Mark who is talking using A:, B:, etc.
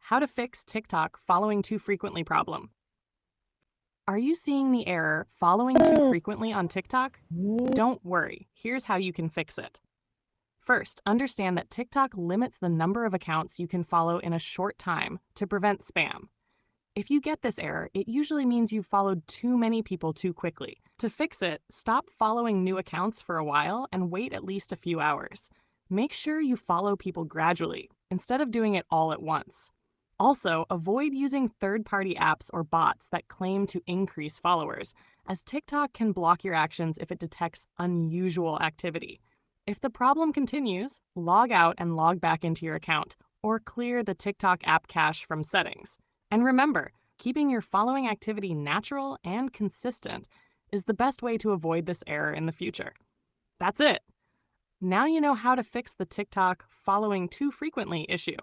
A: How to fix TikTok following too frequently problem. Are you seeing the error following too frequently on TikTok? Don't worry, here's how you can fix it. First, understand that TikTok limits the number of accounts you can follow in a short time to prevent spam. If you get this error, it usually means you've followed too many people too quickly. To fix it, stop following new accounts for a while and wait at least a few hours. Make sure you follow people gradually, instead of doing it all at once. Also, avoid using third-party apps or bots that claim to increase followers, as TikTok can block your actions if it detects unusual activity. If the problem continues, log out and log back into your account, or clear the TikTok app cache from settings. And remember, keeping your following activity natural and consistent is the best way to avoid this error in the future. That's it. Now you know how to fix the TikTok following too frequently issue.